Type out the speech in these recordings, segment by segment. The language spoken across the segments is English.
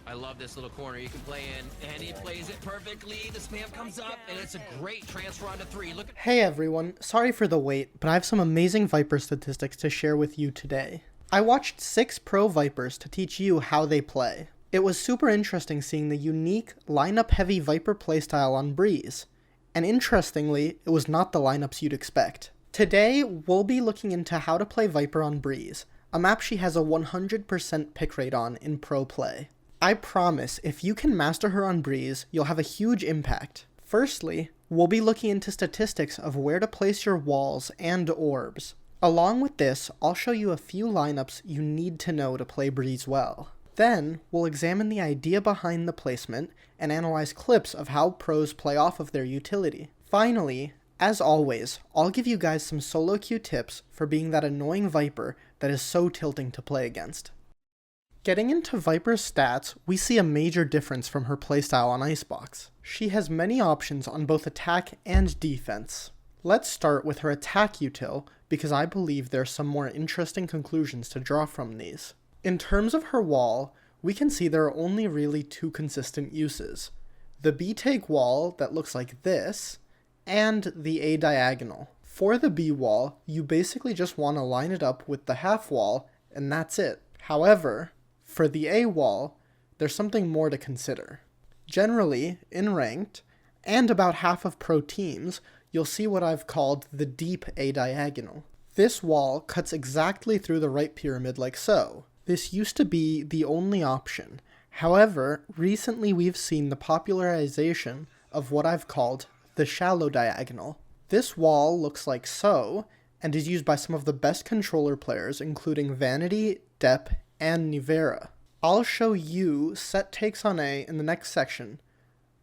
I love this little corner you can play in, and he plays it perfectly. The spam comes up, and it's a great transfer onto 3. Look at— Hey everyone, sorry for the wait, but I have some amazing Viper statistics to share with you today. I watched 6 pro Vipers to teach you how they play. It was super interesting seeing the unique lineup-heavy Viper playstyle on Breeze, and interestingly, it was not the lineups you'd expect. Today, we'll be looking into how to play Viper on Breeze, a map she has a 100% pick rate on in pro play. I promise, if you can master her on Breeze, you'll have a huge impact. Firstly, we'll be looking into statistics of where to place your walls and orbs. Along with this, I'll show you a few lineups you need to know to play Breeze well. Then, we'll examine the idea behind the placement and analyze clips of how pros play off of their utility. Finally, as always, I'll give you guys some SoloQ tips for being that annoying Viper that is so tilting to play against. Getting into Viper's stats, we see a major difference from her playstyle on Icebox. She has many options on both attack and defense. Let's start with her attack util, because I believe there are some more interesting conclusions to draw from these. In terms of her wall, we can see there are only really 2 consistent uses. The B take wall that looks like this, and the A diagonal. For the B wall, you basically just want to line it up with the half wall, and that's it. However, for the A wall, there's something more to consider. Generally, in ranked, and about half of pro teams, you'll see what I've called the deep A diagonal. This wall cuts exactly through the right pyramid like so. This used to be the only option. However, recently we've seen the popularization of what I've called the shallow diagonal. This wall looks like so, and is used by some of the best controller players, including Vanity, Depp, and Nivera. I'll show you set takes on A in the next section,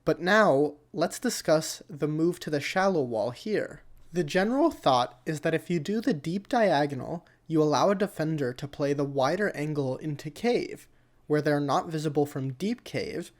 but now let's discuss the move to the shallow wall here. The general thought is that if you do the deep diagonal, you allow a defender to play the wider angle into cave, where they're not visible from deep cave,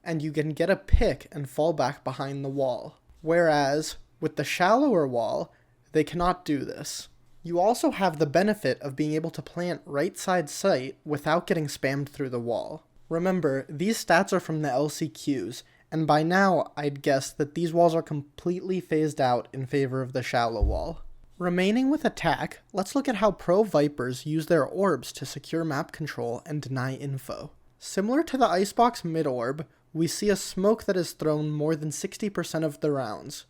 and you can get a pick and fall back behind the wall. Whereas, with the shallower wall, they cannot do this. You also have the benefit of being able to plant right side sight without getting spammed through the wall. Remember, these stats are from the LCQs, and by now I'd guess that these walls are completely phased out in favor of the shallow wall. Remaining with attack, let's look at how pro Vipers use their orbs to secure map control and deny info. Similar to the Icebox mid orb, we see a smoke that is thrown more than 60% of the rounds,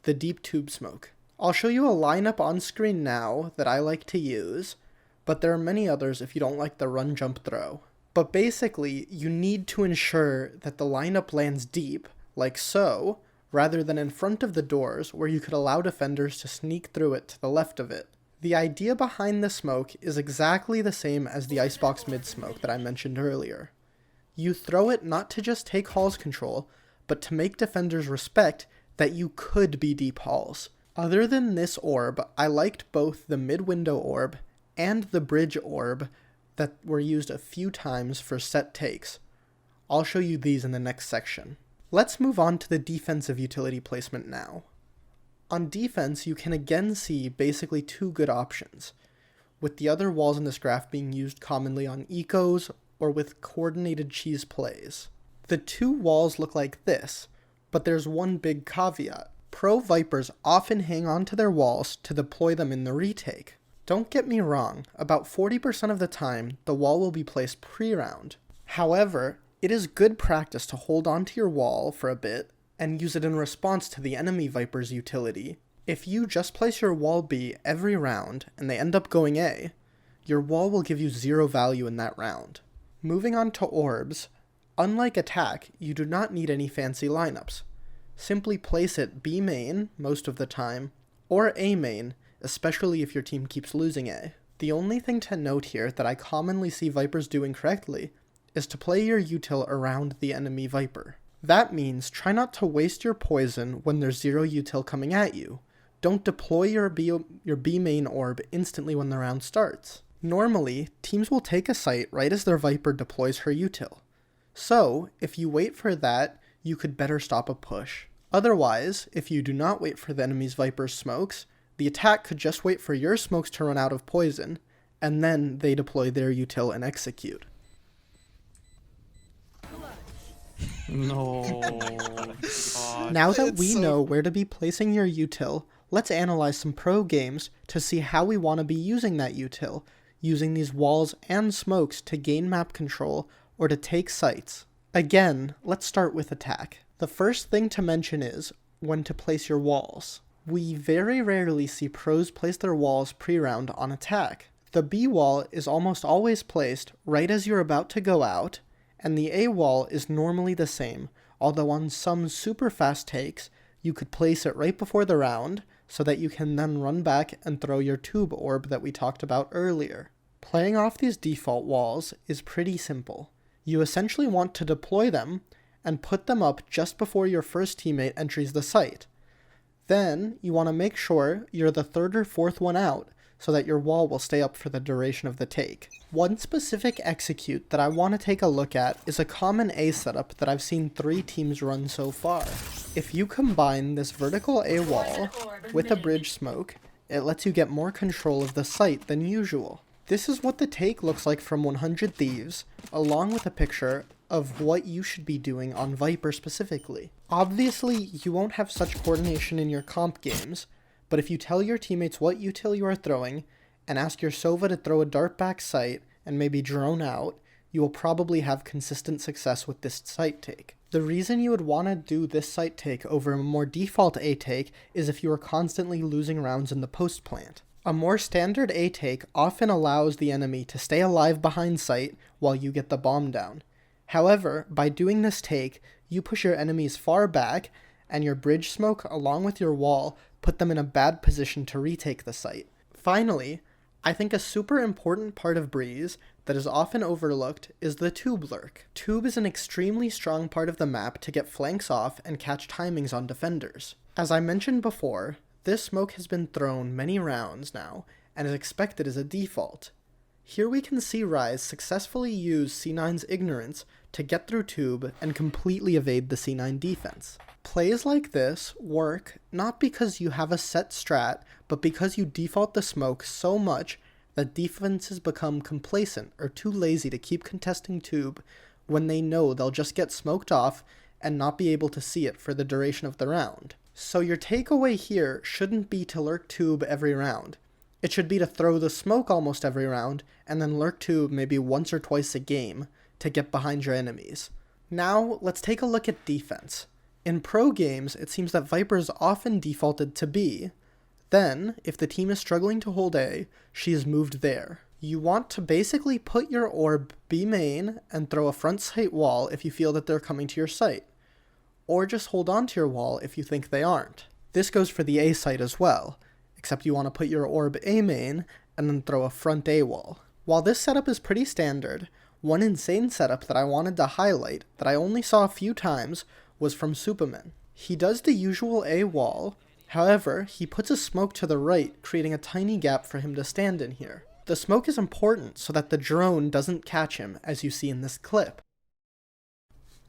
the deep tube smoke. I'll show you a lineup on screen now that I like to use, but there are many others if you don't like the run jump throw. But basically, you need to ensure that the lineup lands deep, like so, rather than in front of the doors where you could allow defenders to sneak through it to the left of it. The idea behind the smoke is exactly the same as the Icebox mid smoke that I mentioned earlier. You throw it not to just take halls control, but to make defenders respect that you could be deep halls. Other than this orb, I liked both the mid-window orb and the bridge orb that were used a few times for set takes. I'll show you these in the next section. Let's move on to the defensive utility placement now. On defense, you can again see basically 2 good options, with the other walls in this graph being used commonly on ecos or with coordinated cheese plays. The 2 walls look like this, but there's one big caveat. Pro Vipers often hang on to their walls to deploy them in the retake. Don't get me wrong, about 40% of the time, the wall will be placed pre-round. However, it is good practice to hold onto your wall for a bit and use it in response to the enemy Viper's utility. If you just place your wall B every round and they end up going A, your wall will give you 0 value in that round. Moving on to orbs, unlike attack, you do not need any fancy lineups. Simply place it B main most of the time, or A main, especially if your team keeps losing A. The only thing to note here that I commonly see Vipers doing correctly is to play your util around the enemy Viper. That means try not to waste your poison when there's 0 util coming at you. Don't deploy your B main orb instantly when the round starts. Normally, teams will take a site right as their Viper deploys her util. So, if you wait for that, you could better stop a push. Otherwise, if you do not wait for the enemy's Viper's smokes, the attack could just wait for your smokes to run out of poison, and then they deploy their util and execute. No. God. Now that It's we so- know where to be placing your util, let's analyze some pro games to see how we want to be using that util, using these walls and smokes to gain map control or to take sites. Again, let's start with attack. The first thing to mention is when to place your walls. We very rarely see pros place their walls pre-round on attack. The B wall is almost always placed right as you're about to go out, and the A wall is normally the same, although on some super fast takes, you could place it right before the round, so that you can then run back and throw your tube orb that we talked about earlier. Playing off these default walls is pretty simple. You essentially want to deploy them, and put them up just before your first teammate enters the site. Then, you want to make sure you're the third or fourth one out, so that your wall will stay up for the duration of the take. One specific execute that I want to take a look at is a common A setup that I've seen 3 teams run so far. If you combine this vertical A wall with a bridge smoke, it lets you get more control of the site than usual. This is what the take looks like from 100 Thieves, along with a picture of what you should be doing on Viper specifically. Obviously, you won't have such coordination in your comp games, but if you tell your teammates what util you are throwing, and ask your Sova to throw a dart back sight and maybe drone out, you will probably have consistent success with this site take. The reason you would want to do this site take over a more default A take is if you are constantly losing rounds in the post plant. A more standard A take often allows the enemy to stay alive behind site while you get the bomb down. However, by doing this take, you push your enemies far back, and your bridge smoke along with your wall put them in a bad position to retake the site. Finally, I think a super important part of Breeze that is often overlooked is the tube lurk. Tube is an extremely strong part of the map to get flanks off and catch timings on defenders. As I mentioned before, this smoke has been thrown many rounds now, and is expected as a default. Here we can see Ryze successfully use C9's ignorance to get through tube and completely evade the C9 defense. Plays like this work not because you have a set strat, but because you default the smoke so much that defenses become complacent or too lazy to keep contesting tube when they know they'll just get smoked off and not be able to see it for the duration of the round. So your takeaway here shouldn't be to lurk tube every round. It should be to throw the smoke almost every round, and then lurk tube maybe once or twice a game to get behind your enemies. Now, let's take a look at defense. In pro games, it seems that Viper is often defaulted to B. Then, if the team is struggling to hold A, she is moved there. You want to basically put your orb B main and throw a front site wall if you feel that they're coming to your site. Or just hold on to your wall if you think they aren't. This goes for the A site as well, except you want to put your orb A main and then throw a front A wall. While this setup is pretty standard, one insane setup that I wanted to highlight that I only saw a few times was from Superman. He does the usual A wall, however, he puts a smoke to the right, creating a tiny gap for him to stand in here. The smoke is important so that the drone doesn't catch him, as you see in this clip.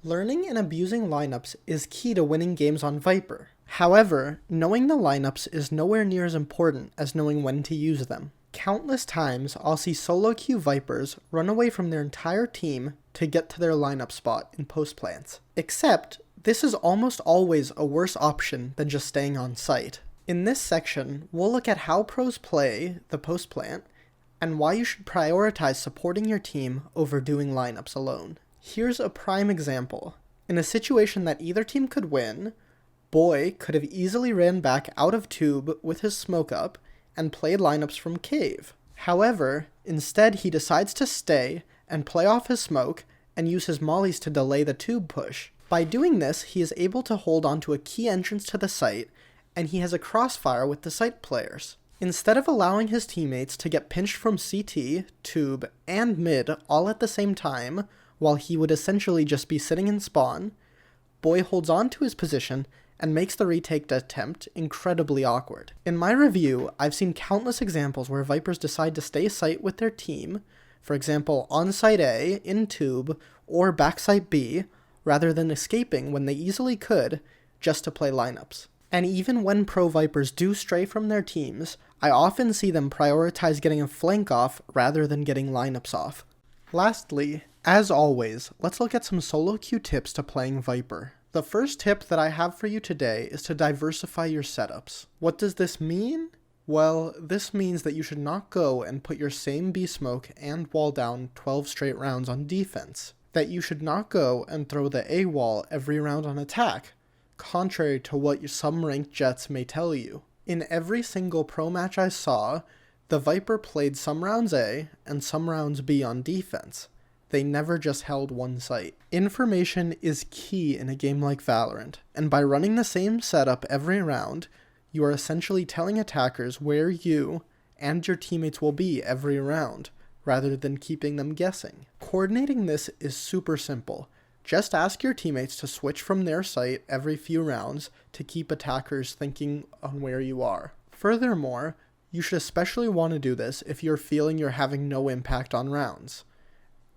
Learning and abusing lineups is key to winning games on Viper. However, knowing the lineups is nowhere near as important as knowing when to use them. Countless times, I'll see SoloQ Vipers run away from their entire team to get to their lineup spot in post plants. Except, this is almost always a worse option than just staying on site. In this section, we'll look at how pros play the post plant, and why you should prioritize supporting your team over doing lineups alone. Here's a prime example. In a situation that either team could win, Boy could have easily ran back out of tube with his smoke up and played lineups from cave. However, instead he decides to stay and play off his smoke and use his mollies to delay the tube push. By doing this, he is able to hold onto a key entrance to the site, and he has a crossfire with the site players. Instead of allowing his teammates to get pinched from CT, tube, and mid all at the same time, while he would essentially just be sitting in spawn, Boy holds on to his position and makes the retake attempt incredibly awkward. In my review, I've seen countless examples where Vipers decide to stay site with their team, for example on site A, in tube, or backside B, rather than escaping when they easily could, just to play lineups. And even when pro Vipers do stray from their teams, I often see them prioritize getting a flank off rather than getting lineups off. Lastly, As always, let's look at some SoloQ tips to playing Viper. The first tip that I have for you today is to diversify your setups. What does this mean? Well, this means that you should not go and put your same B smoke and wall down 12 straight rounds on defense. That you should not go and throw the A wall every round on attack, contrary to what some ranked jets may tell you. In every single pro match I saw, the Viper played some rounds A and some rounds B on defense. They never just held one site. Information is key in a game like Valorant, and by running the same setup every round, you are essentially telling attackers where you and your teammates will be every round, rather than keeping them guessing. Coordinating this is super simple. Just ask your teammates to switch from their site every few rounds to keep attackers thinking on where you are. Furthermore, you should especially want to do this if you're feeling you're having no impact on rounds.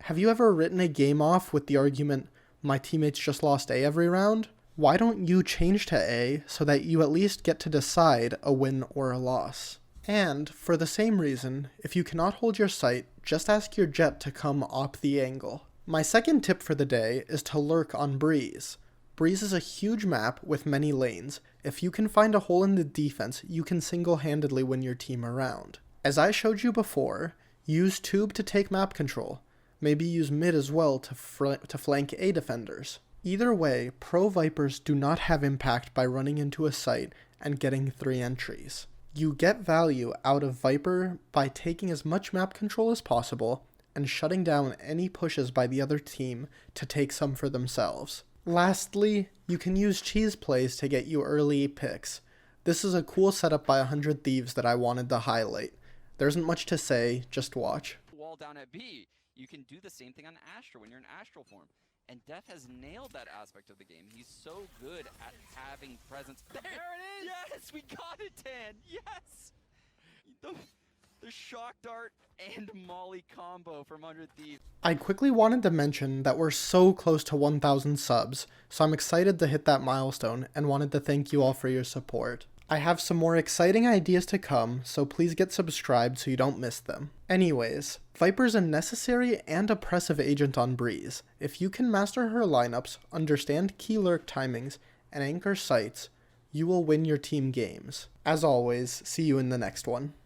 Have you ever written a game off with the argument, my teammates just lost A every round? Why don't you change to A so that you at least get to decide a win or a loss? And, for the same reason, if you cannot hold your site, just ask your jet to come op the angle. My second tip for the day is to lurk on Breeze. Breeze is a huge map with many lanes. If you can find a hole in the defense, you can single-handedly win your team around. As I showed you before, use tube to take map control. Maybe use mid as well to flank A defenders. Either way, pro Vipers do not have impact by running into a site and getting 3 entries. You get value out of Viper by taking as much map control as possible and shutting down any pushes by the other team to take some for themselves. Lastly, you can use cheese plays to get you early picks. This is a cool setup by 100 Thieves that I wanted to highlight. There isn't much to say, just watch. Wall down at B. You can do the same thing on Astral when you're in Astral form. And Death has nailed that aspect of the game. He's so good at having presence. There it is! Yes, we got it, Dan! Yes! The shock dart and molly combo from 100 Thieves. I quickly wanted to mention that we're so close to 1,000 subs, so I'm excited to hit that milestone and wanted to thank you all for your support. I have some more exciting ideas to come, so please get subscribed so you don't miss them. Anyways, Viper's a necessary and oppressive agent on Breeze. If you can master her lineups, understand key lurk timings, and anchor sites, you will win your team games. As always, see you in the next one.